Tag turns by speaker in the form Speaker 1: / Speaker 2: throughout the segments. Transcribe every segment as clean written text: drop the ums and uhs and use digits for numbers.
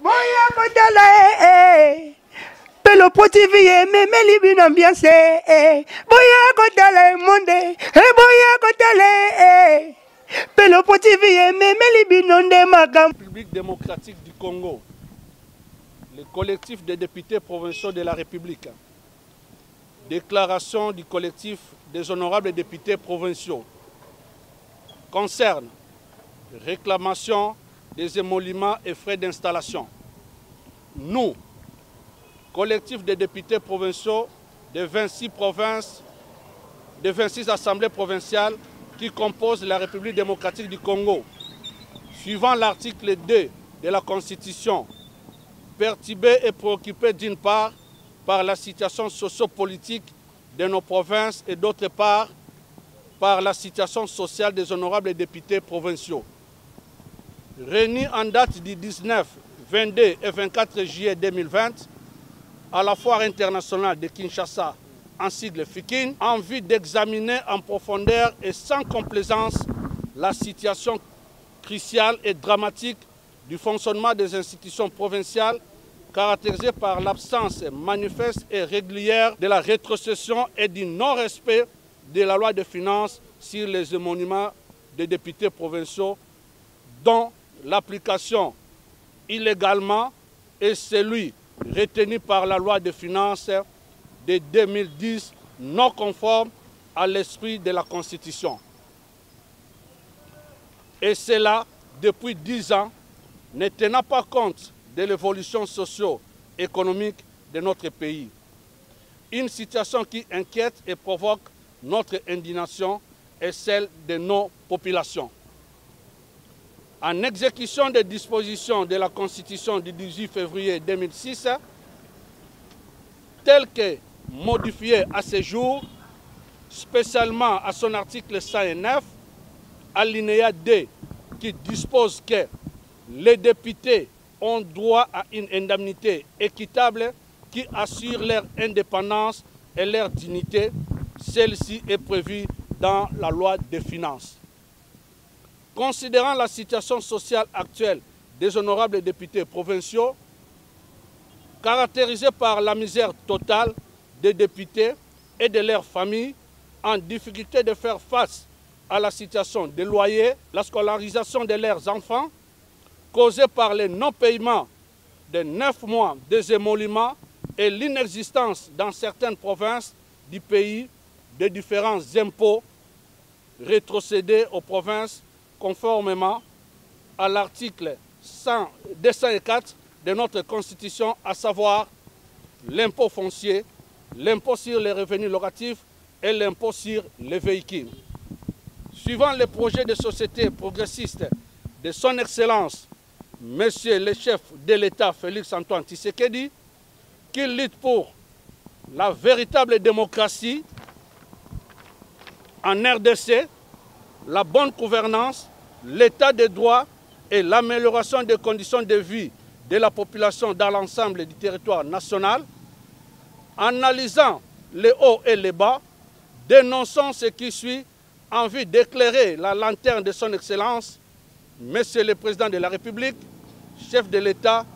Speaker 1: Boya kotala Pelo potiviye meme libin ambiance Boya kotala monde boya kotala Pelo potiviye meme libin onde magam.
Speaker 2: République démocratique du Congo, le collectif des députés provinciaux de la République, déclaration du collectif des honorables députés provinciaux, concerne réclamation des émoluments et frais d'installation. Nous, collectif des députés provinciaux de 26 provinces, de 26 assemblées provinciales qui composent la République démocratique du Congo, suivant l'article 2 de la Constitution, perturbés et préoccupés d'une part par la situation sociopolitique de nos provinces et d'autre part par la situation sociale des honorables députés provinciaux. Réunis en date du 19, 22 et 24 juillet 2020 à la foire internationale de Kinshasa, en sigle FIKIN, en vue d'examiner en profondeur et sans complaisance la situation cruciale et dramatique du fonctionnement des institutions provinciales caractérisée par l'absence manifeste et régulière de la rétrocession et du non-respect de la loi de finances sur les émoluments des députés provinciaux dont l'application illégalement est celui retenu par la loi de finances de 2010 non conforme à l'esprit de la Constitution. Et cela depuis 10 ans, ne tenant pas compte de l'évolution socio-économique de notre pays. Une situation qui inquiète et provoque notre indignation et celle de nos populations. En exécution des dispositions de la Constitution du 18 février 2006, telles que modifiées à ce jour, spécialement à son article 109, alinéa 2, qui dispose que les députés ont droit à une indemnité équitable qui assure leur indépendance et leur dignité. Celle-ci est prévue dans la loi des finances. Considérant la situation sociale actuelle des honorables députés provinciaux, caractérisée par la misère totale des députés et de leurs familles, en difficulté de faire face à la situation des loyers, la scolarisation de leurs enfants, causée par le non-paiement de 9 mois des émoluments et l'inexistence dans certaines provinces du pays de différents impôts rétrocédés aux provinces conformément à l'article 204 de notre Constitution, à savoir l'impôt foncier, l'impôt sur les revenus locatifs et l'impôt sur les véhicules. Suivant les projets de société progressiste de son Excellence, Monsieur le chef de l'État Félix Antoine Tshisekedi, qui lutte pour la véritable démocratie en RDC, la bonne gouvernance, l'état de droit et l'amélioration des conditions de vie de la population dans l'ensemble du territoire national, analysant les hauts et les bas, dénonçant ce qui suit en vue d'éclairer la lanterne de son Excellence, Monsieur le Président de la République, chef de l'État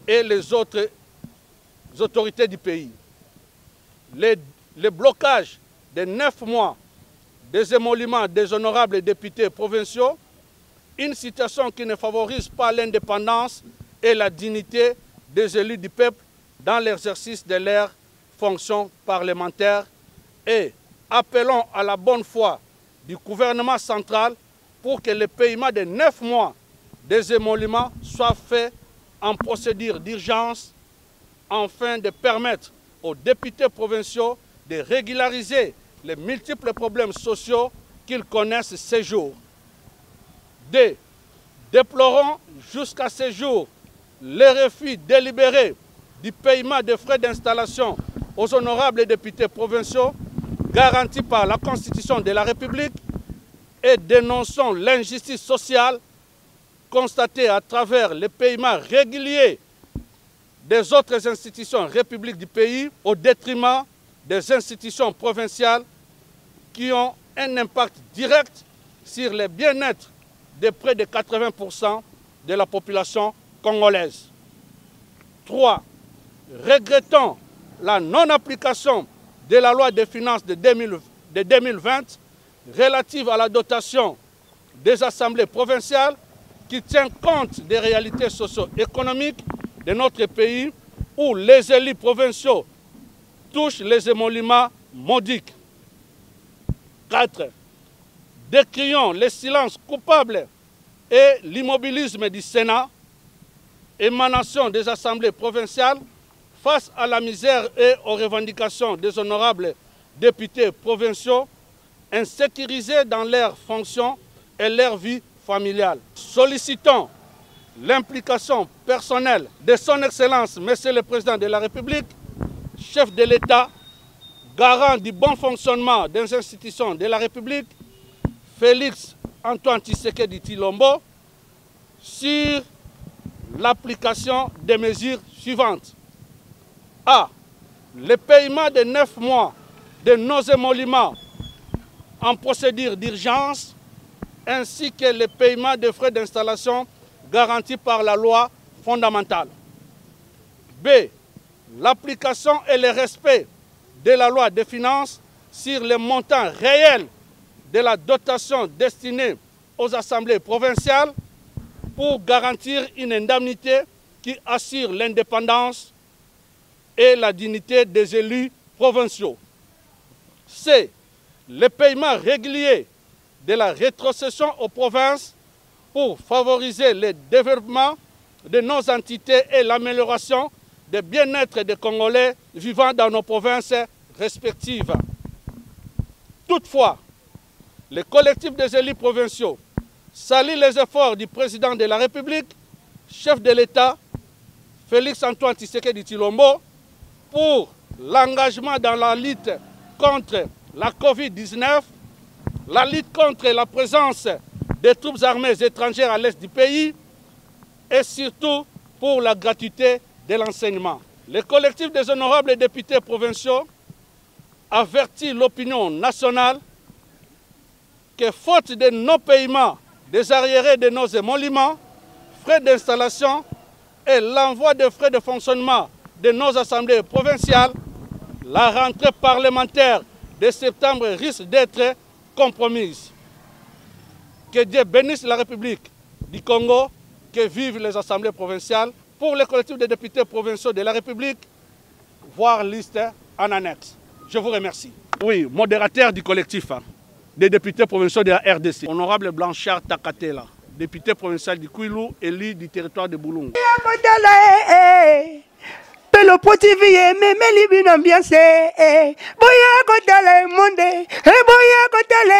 Speaker 2: et les autres autorités du pays. Le blocage de 9 mois des émoluments des honorables députés provinciaux, une situation qui ne favorise pas l'indépendance et la dignité des élus du peuple dans l'exercice de leurs fonctions parlementaires, et appelons à la bonne foi du gouvernement central pour que le paiement de 9 mois des émoluments soit fait en procédure d'urgence afin de permettre aux députés provinciaux de régulariser les multiples problèmes sociaux qu'ils connaissent ces jours. Déplorons jusqu'à ce jour le refus délibéré du paiement des frais d'installation aux honorables députés provinciaux garantis par la Constitution de la République et dénonçons l'injustice sociale constatée à travers le paiement régulier des autres institutions républiques du pays au détriment des institutions provinciales qui ont un impact direct sur le bien-être de près de 80% de la population congolaise. 3. Regrettons la non-application de la loi des finances de 2020 relative à la dotation des assemblées provinciales qui tient compte des réalités socio-économiques de notre pays où les élus provinciaux touchent les émoluments modiques. 4. Décrions le silence coupable et l'immobilisme du Sénat, émanation des assemblées provinciales, face à la misère et aux revendications des honorables députés provinciaux, insécurisés dans leurs fonctions et leur vie familiale. Sollicitons l'implication personnelle de son Excellence, Monsieur le Président de la République, chef de l'État, garant du bon fonctionnement des institutions de la République, Félix Antoine Tshisekedi Tshilombo, sur l'application des mesures suivantes. A. Le paiement de 9 mois de nos émoluments en procédure d'urgence, ainsi que le paiement des frais d'installation garantis par la loi fondamentale. B. L'application et le respect de la loi des finances sur les montants réels de la dotation destinée aux assemblées provinciales pour garantir une indemnité qui assure l'indépendance et la dignité des élus provinciaux. C. Le paiement régulier de la rétrocession aux provinces pour favoriser le développement de nos entités et l'amélioration du bien-être des Congolais vivant dans nos provinces respectives. Toutefois, le collectif des élus provinciaux salue les efforts du président de la République, chef de l'État, Félix Antoine Tshisekedi Tshilombo, pour l'engagement dans la lutte contre la Covid-19, la lutte contre la présence des troupes armées étrangères à l'est du pays et surtout pour la gratuité de l'enseignement. Le collectif des honorables députés provinciaux avertit l'opinion nationale que faute de non-paiement des arriérés de nos émoluments, frais d'installation et l'envoi des frais de fonctionnement de nos assemblées provinciales, la rentrée parlementaire de septembre risque d'être compromise. Que Dieu bénisse la République du Congo, que vivent les assemblées provinciales. Pour le collectif des députés provinciaux de la République, voir liste en annexe. Je vous remercie. Oui, modérateur du collectif des députés provinciaux de la RDC. Honorable Blanchard Takatela, député provincial du Kwilu, élu du territoire de Boulungu.
Speaker 1: Pelo potiviye meme libin ambiance boya ko tele monde boya ko tele